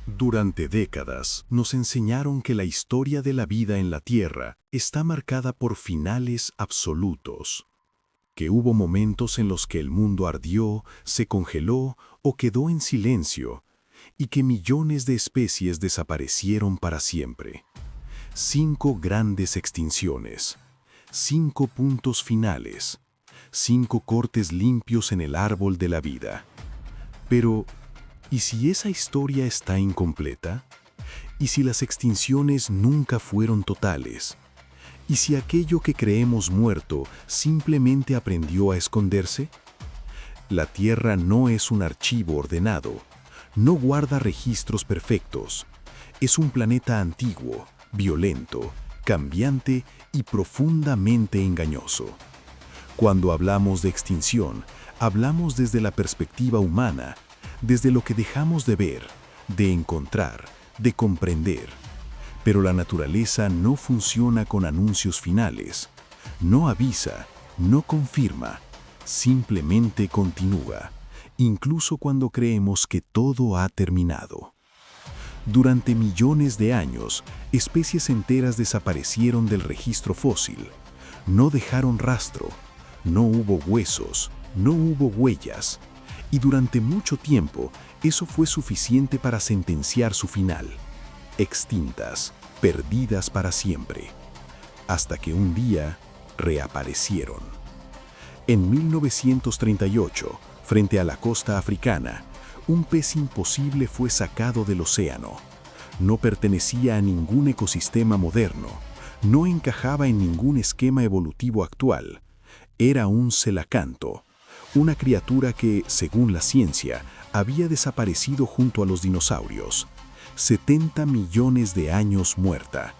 Durante décadas nos enseñaron que la historia de la vida en la Tierra está marcada por finales absolutos, que hubo momentos en los que el mundo ardió, se congeló o quedó en silencio, y que millones de especies desaparecieron para siempre. 5 grandes extinciones, 5 puntos finales, 5 cortes limpios en el árbol de la vida. Pero, ¿y si esa historia está incompleta? ¿Y si las extinciones nunca fueron totales? ¿Y si aquello que creemos muerto simplemente aprendió a esconderse? La Tierra no es un archivo ordenado, no guarda registros perfectos. Es un planeta antiguo, violento, cambiante y profundamente engañoso. Cuando hablamos de extinción, hablamos desde la perspectiva humana, desde lo que dejamos de ver, de encontrar, de comprender. Pero la naturaleza no funciona con anuncios finales. No avisa, no confirma, simplemente continúa, incluso cuando creemos que todo ha terminado. Durante millones de años, especies enteras desaparecieron del registro fósil. No dejaron rastro, no hubo huesos, no hubo huellas. Y durante mucho tiempo, eso fue suficiente para sentenciar su final. Extintas, perdidas para siempre. Hasta que un día reaparecieron. En 1938, frente a la costa africana, un pez imposible fue sacado del océano. No pertenecía a ningún ecosistema moderno, no encajaba en ningún esquema evolutivo actual. Era un celacanto, una criatura que, según la ciencia, había desaparecido junto a los dinosaurios. 70 millones de años muerta.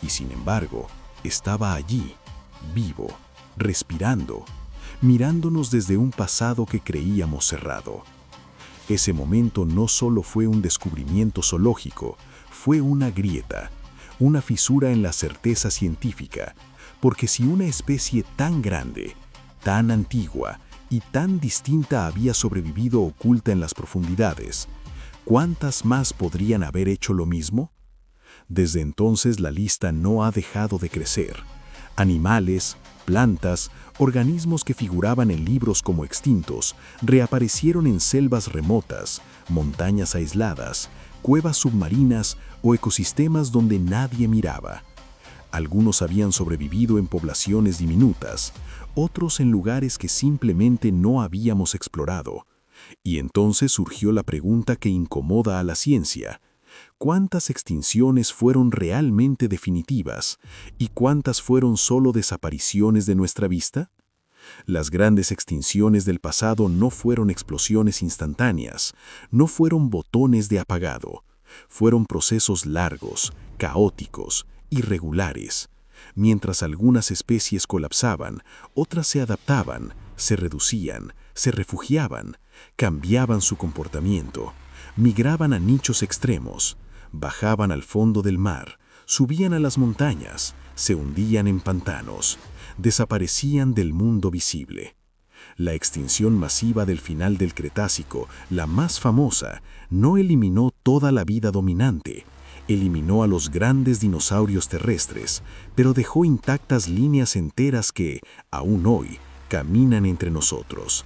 Y sin embargo, estaba allí, vivo, respirando, mirándonos desde un pasado que creíamos cerrado. Ese momento no solo fue un descubrimiento zoológico, fue una grieta, una fisura en la certeza científica, porque si una especie tan grande, tan antigua y tan distinta había sobrevivido oculta en las profundidades, ¿cuántas más podrían haber hecho lo mismo? Desde entonces la lista no ha dejado de crecer. Animales, plantas, organismos que figuraban en libros como extintos, reaparecieron en selvas remotas, montañas aisladas, cuevas submarinas o ecosistemas donde nadie miraba. Algunos habían sobrevivido en poblaciones diminutas, otros en lugares que simplemente no habíamos explorado. Y entonces surgió la pregunta que incomoda a la ciencia: ¿cuántas extinciones fueron realmente definitivas y cuántas fueron solo desapariciones de nuestra vista? Las grandes extinciones del pasado no fueron explosiones instantáneas, no fueron botones de apagado, fueron procesos largos, caóticos, irregulares. Mientras algunas especies colapsaban, otras se adaptaban, se reducían, se refugiaban, cambiaban su comportamiento, migraban a nichos extremos, bajaban al fondo del mar, subían a las montañas, se hundían en pantanos, desaparecían del mundo visible. La extinción masiva del final del Cretácico, la más famosa, no eliminó toda la vida dominante. Eliminó a los grandes dinosaurios terrestres, pero dejó intactas líneas enteras que, aún hoy, caminan entre nosotros.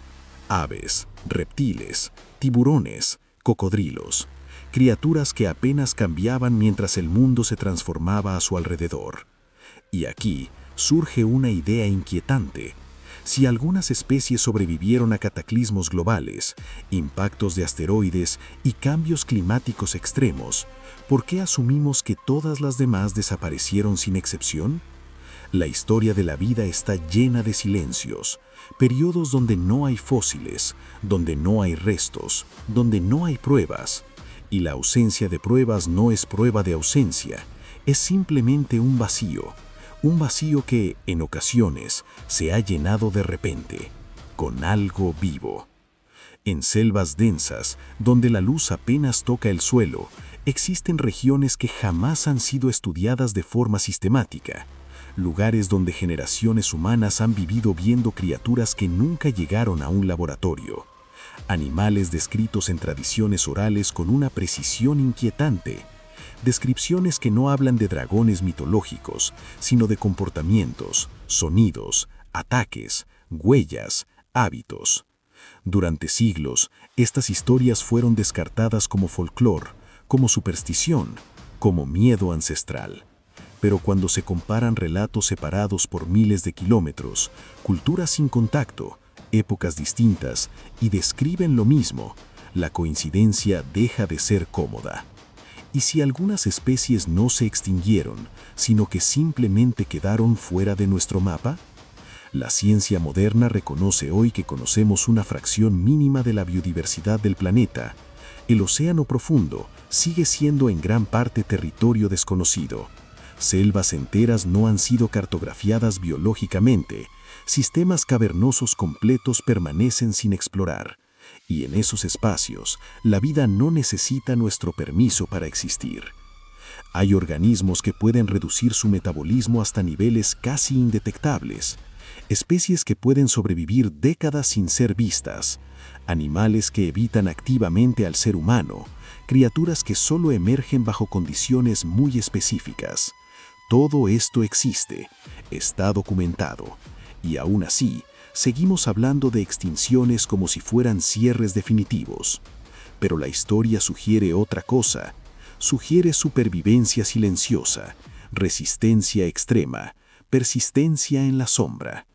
Aves, reptiles, tiburones, cocodrilos, criaturas que apenas cambiaban mientras el mundo se transformaba a su alrededor. Y aquí surge una idea inquietante. Si algunas especies sobrevivieron a cataclismos globales, impactos de asteroides y cambios climáticos extremos, ¿por qué asumimos que todas las demás desaparecieron sin excepción? La historia de la vida está llena de silencios, periodos donde no hay fósiles, donde no hay restos, donde no hay pruebas. Y la ausencia de pruebas no es prueba de ausencia, es simplemente un vacío que, en ocasiones, se ha llenado de repente, con algo vivo. En selvas densas, donde la luz apenas toca el suelo, existen regiones que jamás han sido estudiadas de forma sistemática, lugares donde generaciones humanas han vivido viendo criaturas que nunca llegaron a un laboratorio. animales descritos en tradiciones orales con una precisión inquietante, descripciones que no hablan de dragones mitológicos, sino de comportamientos, sonidos, ataques, huellas, hábitos. Durante siglos, estas historias fueron descartadas como folclore, como superstición, como miedo ancestral. Pero cuando se comparan relatos separados por miles de kilómetros, culturas sin contacto, épocas distintas, y describen lo mismo, la coincidencia deja de ser cómoda. ¿Y si algunas especies no se extinguieron, sino que simplemente quedaron fuera de nuestro mapa? La ciencia moderna reconoce hoy que conocemos una fracción mínima de la biodiversidad del planeta. El océano profundo sigue siendo en gran parte territorio desconocido. Selvas enteras no han sido cartografiadas biológicamente. Sistemas cavernosos completos permanecen sin explorar. Y en esos espacios, la vida no necesita nuestro permiso para existir. Hay organismos que pueden reducir su metabolismo hasta niveles casi indetectables. Especies que pueden sobrevivir décadas sin ser vistas. Animales que evitan activamente al ser humano. Criaturas que solo emergen bajo condiciones muy específicas. Todo esto existe, está documentado. Y aún así, seguimos hablando de extinciones como si fueran cierres definitivos. Pero la historia sugiere otra cosa. Sugiere supervivencia silenciosa, resistencia extrema, persistencia en la sombra.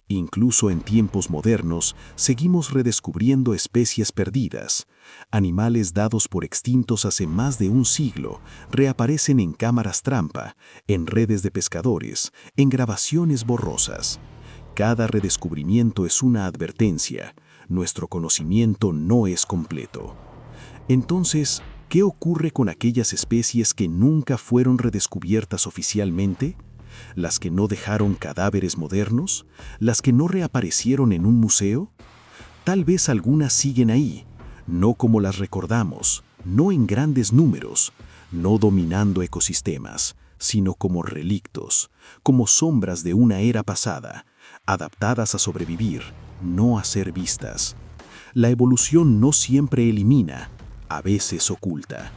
Incluso en tiempos modernos, seguimos redescubriendo especies perdidas. Animales dados por extintos hace más de un siglo reaparecen en cámaras trampa, en redes de pescadores, en grabaciones borrosas. Cada redescubrimiento es una advertencia. Nuestro conocimiento no es completo. Entonces, ¿qué ocurre con aquellas especies que nunca fueron redescubiertas oficialmente? ¿Las que no dejaron cadáveres modernos? ¿Las que no reaparecieron en un museo? Tal vez algunas siguen ahí, no como las recordamos, no en grandes números, no dominando ecosistemas, sino como relictos, como sombras de una era pasada, adaptadas a sobrevivir, no a ser vistas. La evolución no siempre elimina, a veces oculta.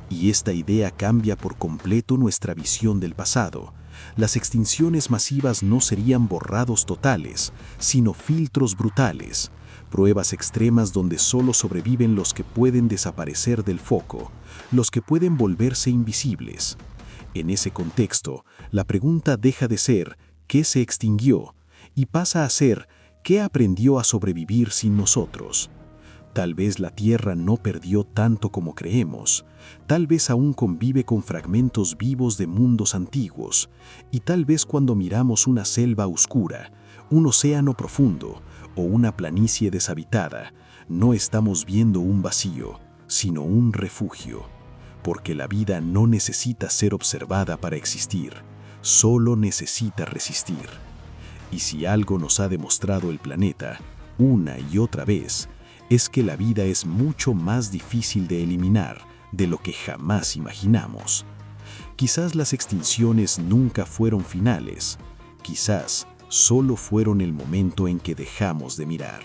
Y esta idea cambia por completo nuestra visión del pasado. Las extinciones masivas no serían borrados totales, sino filtros brutales, pruebas extremas donde solo sobreviven los que pueden desaparecer del foco, los que pueden volverse invisibles. En ese contexto, la pregunta deja de ser ¿qué se extinguió? Y pasa a ser ¿qué aprendió a sobrevivir sin nosotros? Tal vez la Tierra no perdió tanto como creemos, tal vez aún convive con fragmentos vivos de mundos antiguos, y tal vez cuando miramos una selva oscura, un océano profundo o una planicie deshabitada, no estamos viendo un vacío, sino un refugio, porque la vida no necesita ser observada para existir, solo necesita resistir. Y si algo nos ha demostrado el planeta, una y otra vez, es que la vida es mucho más difícil de eliminar de lo que jamás imaginamos. Quizás las extinciones nunca fueron finales, quizás solo fueron el momento en que dejamos de mirar.